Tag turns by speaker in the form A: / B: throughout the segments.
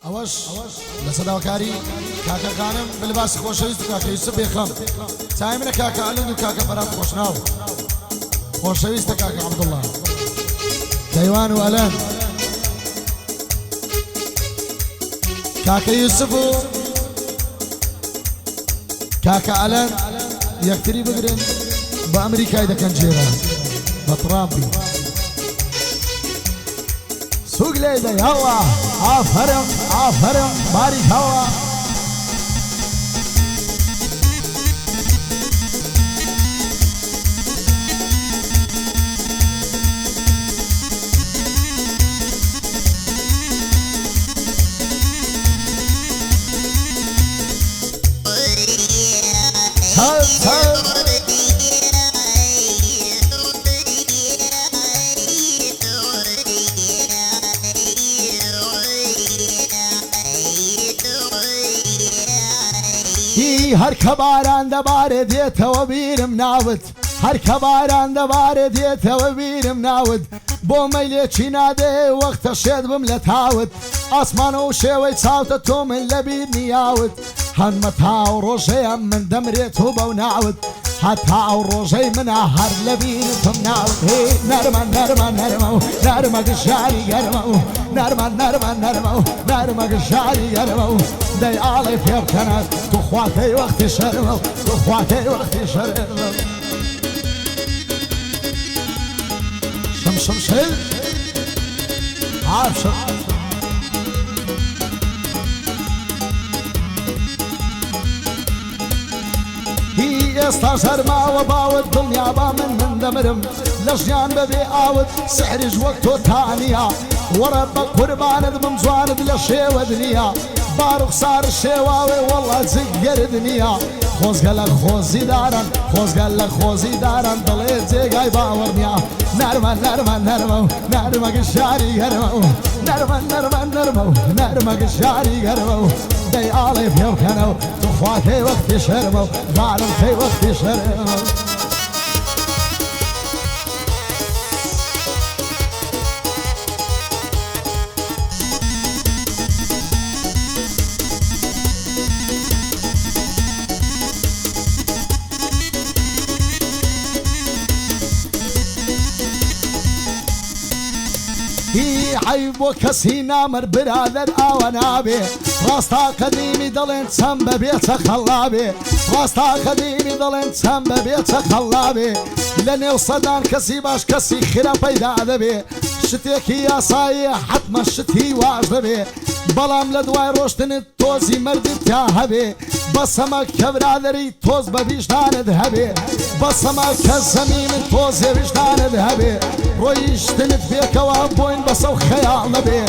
A: اوش لصداوكاري كاكا خانم بلباس خوشويست كاكا يوسف بيخم سايمنا كاكا علند وكاكا فرات خوشناو خوشويست كاكا عبد الله كيوان والان كاكا يوسف كاكا علن يكتري بقرن بأمريكا إذا كان جيران بطرامبي سوق ليدا يلا عافرم عافرم بارك هوا هر کباران دبار دیت و بیرم ناود هر کباران دبار دیت و بیرم ناود بو میل چی ناده وقت شد بم لتاود آسمان و شوی صوت تو من لبی نیاود هن متاو روزه من دمرت و بو ناود حتى روزي من هر لبين تمناود هي نرمى نرمى نرمى نرمى قشاري يرمى نرمى نرمى نرمى نرمى قشاري يرمى داي علي في اركنات تخواتي وقت شرمى تخواتي وقت شرمى شم شل عارف استاجر ما وباود دنيا با من دمرم لجيان ببي عاود سحرج وقتو تانية ورب قربان بمزواند لشيوة دنيا باروخ صار الشيواوي والله زير دنيا خوز قالك خوزي دارن خوز قالك خوزي دارن ضليت زيقاي باورنيا نرمى نرمى نرمى نرمى قشاري يرمى نرمى نرمى نرمى نرمى قشاري يرمى داي علي في يوكنو تخواتي وقت شرمو ظالم في وقت شرمو هي عيب وكسي نامر برادر اوانابي راستا قديمي دلين سنب بيت خلابي راستا قديمي دلين سنب بيت خلابي لاني وصدان كسي باش كسي خيرا بيدا دبي شتيكي يا صايح حتما الشتي واجدبي بلام لدواي روشتن توزي مرد تاهبي بسمك كبرادري توز ببيشتان ذهبي بسمك كزمين توزي بيشتان ذهبي رويشتن فيك وابوين بسو خيال نبي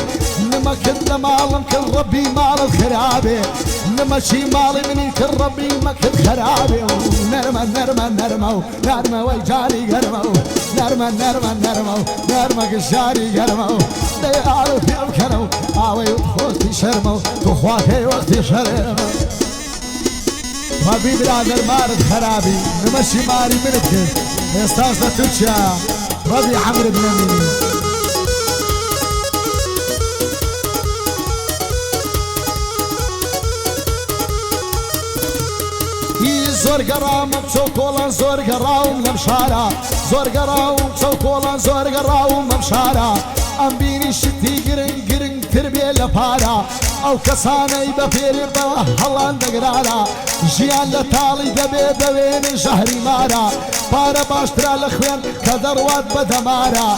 A: نما كد مالم كل ربي مال الخرابي نما شي مالي مني كل ربي ما كد خرابي نرمى نرمى نرمى نرمى ويجاري قرمو نرمى نرمى نرمى نرمى قشاري قرمو دي عارف يمكنو آوي وخوتي شرمو تخواتي وقتي شرمو ربي برادر مارد خرابي نمشي ماري منك استاذ تركيا ربي عمرو بن امين زور قرام بشوكولا زور قراوم لمشارا زور قراوم بشوكولا زور قراوم لمشارا ام بيني شتي قرن قرن تربيه لبارا او كساني بفير بهلان دقرارا جيان لتالي دبي دوين شهري مارا بارا باشترا لخوين كدروات بدمارا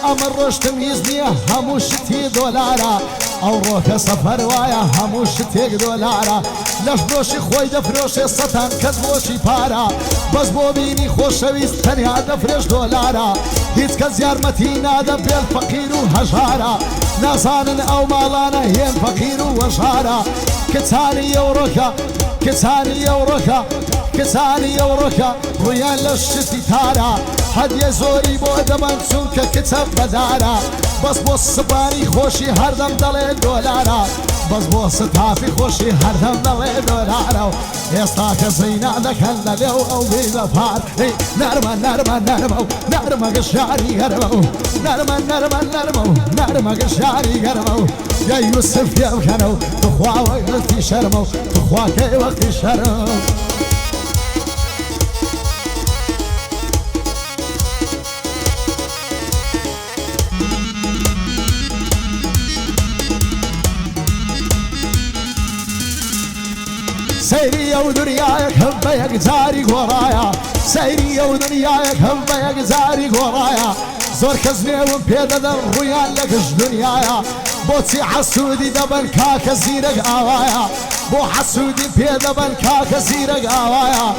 A: امر روش تميزني هموش تي دولارا او روح سفر وايا هموش تيك دولارا لش بروشي خوي دفروشي ستان كزبوشي بارا بس بو بيني خوشويست تنيا دفرش دولارا هيت كزيار متينا دبيل فقير وهجارا ناسان او مالانا هين فقير وشارا كتاني يوروكا كتاني يوروكا كتاني يوروكا ريان لشتي تارا حد يزوري بو دبان سونك كتب بدارا بس بو الصباني خوشي هردم دلي دولارا بس بو ستافي خوشي هردم دلي دولارا يستاك زينا دكال لو او بيدا فار نرمى نرمى نرمى نرمى قشاري قرمو نرمى نرمى نرمى نرمى قشاري قرمو يا يوسف يا بكنو تخوا وقتي شرمو تخوا كي وقتي شرمو سيري ودنياك هبيك جاري ورايا سيري ودنياك هبيك جاري ورايا زور كزنيوم بيدا در رويان لكش دنيايا بوتي حسودي دبن كاك زيرك آوايا بو حسودي بيدا بن كاك زيرك آوايا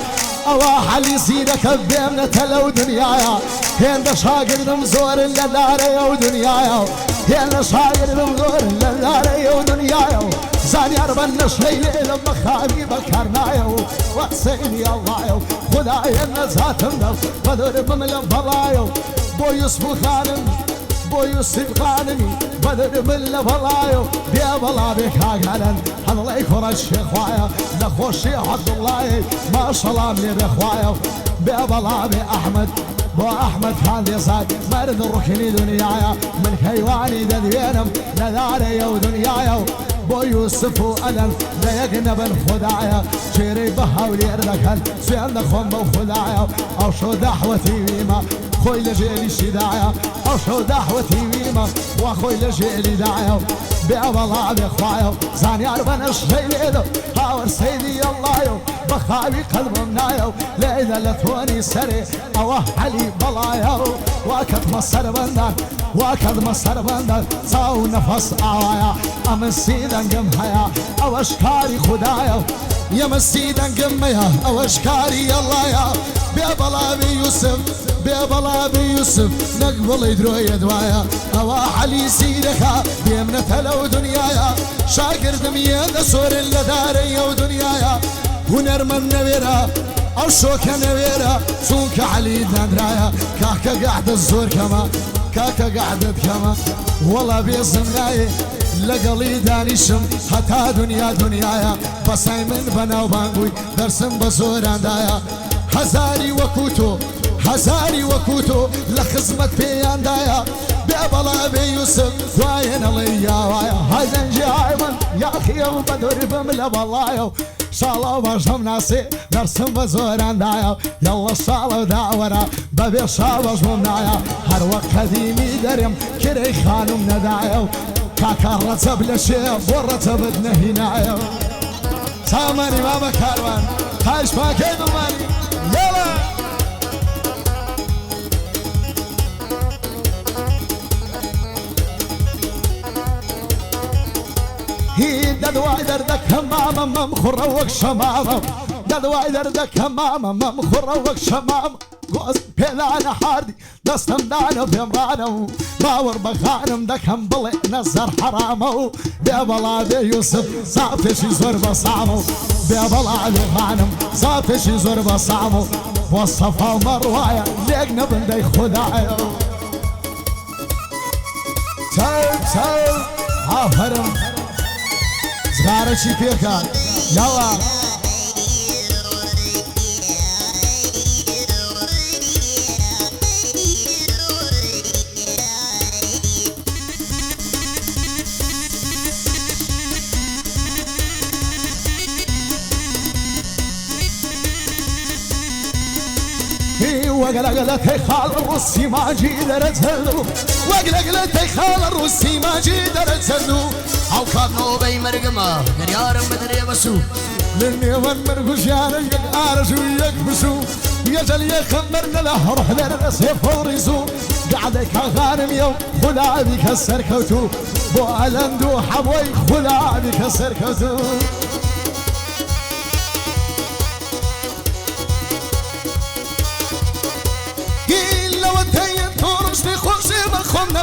A: أوا حلي زيرك بيمنا تلو دنيايا هند شاقردم زور اللداري ودنيايا هند شاقردم زور اللداري ودنيايا زاني أربن شليلي لما خابي بكرنايو وحسيني الله خدايا النزاتم دو بدر بملم فلايو بو يوسف خانم بو يوسف خانمي بدر بملم فلايو بيا بلا بك هاقالن الله يكون الشيخ وايا لخوشي عبد الله ما شاء الله من اخوايا بيا بلا بي أحمد بو أحمد خان دي صاد مرد الركني دنيايا من حيواني ددينم نذاري ودنيايا بو يوسف وألم لا يجنب الخدايا شيري بحاولي أردكن سيان دخم وخدايا أو شو دعوتي بيما خوي لجيلي شدايا أو شو دعوتي بيما وخوي لجيلي دايا بأبلا بخوايا زاني أربن الشيلي دو هاور سيدي الله يو بخاوي قلب منايو لا إذا لتوني سري أو حلي بلايا وأكد مصر بندان وأكد مصر بندان صاو نفس آوايا أم السيدان قمهايا أو أشكاري خدايا يا مسيدان قمهايا أو أشكاري الله يا بأبلا بيوسف بأبلا بيوسف نقبل يدرو يدوايا أو حلي سيدك بيمنة لو دنيايا شاكر دمية دسور اللداري ودنيايا ونرمن نويرا أو شوكا نويرا سونك علي درايا كاكا قاعد الزور كما كاكا قاعدت كما والله بيزمناي لقلي دانيشم حتى دنيا دنيايا بساي من بنا وبانقوي درسم بزور عندايا هزاري وكوتو هزاري وكوتو لخزمت بيان دايا بأبلا بيوسف وين الله يا وايا هذا جايمن يا أخي يوم بدور بملا والله شالا باشم ناسي درسم بزور عندايا يلا شالا دعورا ببي شالا جمنايا هر وقت قديمي دريم كري خانم ندايا كاكا رتب لشيء ورتب هنايا سامني بابا كاروان خايش باكي دماني يلا هي ددواي دردك هماما ممخر وك شماما ددواي دردك هماما ممخر وك شماما قوس بيلانا حاردي دستم دانا بيمانو باور بخانم دكم بلي نزر حرامو بيبلا بيوسف صافشي زور بصامو بيبلا بخانم صافشي زور بصامو وصفا مروايا ليقنا بندي خدايا تاو عفرم زغارة شي فيكان يلا وقلقلتي خال الروسي ما جي درتلو وقلقلتي خال الروسي ما جي درتلو
B: او كانو بي مرقما قريارم بدري بسو
A: لني من مرقش يعني يقارش ويكبسو يجل يخمرنا له روح لنا سيف ورزو قعدك غانم يوم خلا بكسر كوتو بو ألندو حبوي خلا بكسر كوتو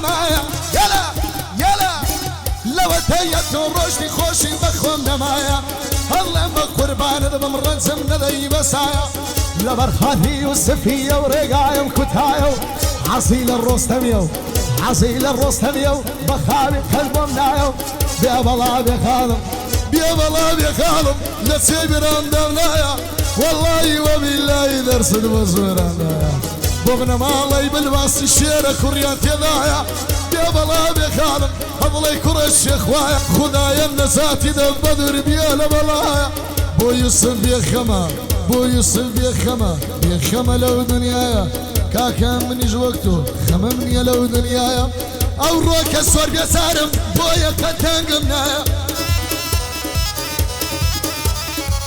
A: معايا يلا يلا لو تيت رشدي خوشي بخون معايا الله ما قربان بمرن زمنا ذي بسايا لبرخاتي يوسفية ورقايم كتايو عصيل الرستميو عصيل الرستميو بخابي قلبهم نايو بيابلا بخالم بيابلا بخالم لتسيبران دمنايا والله وبالله درس المزوران بغنا مالي بالباس الشيرة كريان تضايا بلا بخالم هضلي كرش اخوايا خدايا النساتي دبدر بيالا بلايا بو يوسف بيخما بو يوسف بيخما لو دنيايا كاكا من يجي وقته خممني لو دنيايا او روك السور بيسارم بويا كتنقمنايا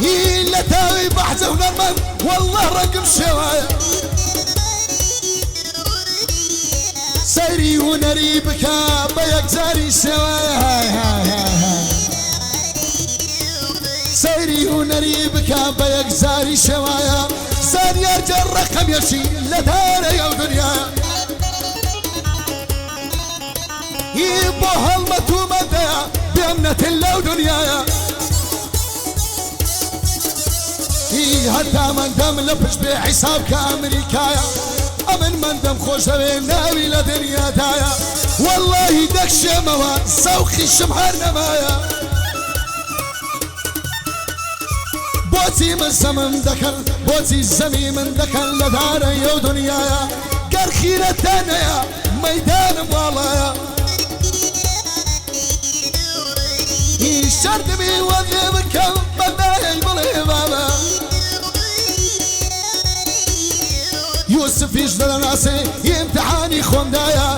A: إلا تاوي بحزة ونرمن والله رقم شوايا سيري ونري بكا بيك زاري سوايا سيري ونري بكا بيك زاري شوايا ثانية جر رقم يمشي لدار يا دنيا يبوها المتومة ديا بأمنة الله ودنيايا هدا من دم لبش بحساب كأمريكايا أمن من دم خوش بين ناوي لدنيا دايا والله دك شموا سوخي شمهر نمايا بوتي من زمن دكر بوتي الزمي من دكر لدار يا دنيايا قر خيرة تانيا ميدان موالايا الشرد بيوذي بكم بدايا يبلي بابا يوسف يجدل ناسي يمتحاني خون دايا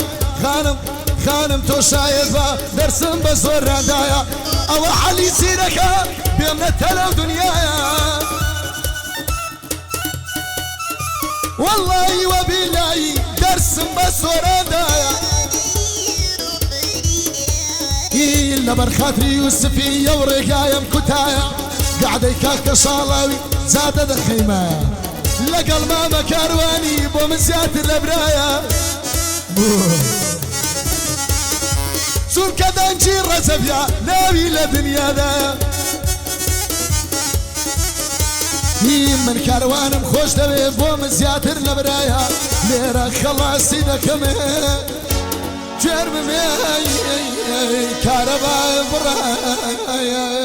A: خانم تو شايد با درسم بزور دايا او حالي سيركا بيمنا تلو دنيايا والله وبالله درسم بزور دايا إلا برخاطري يوسفي يورقايا مكتايا قاعد يكاك شالاوي زاد الخيمة لقى الماما كارواني بو من زيادة الابرايا شو كذا نجي رزبيا ناوي لدنيا ذا من كاروان مخوش دبي بو من زيادة الابرايا ليرا خلاص سيدك من جرم مي كهرباء برايا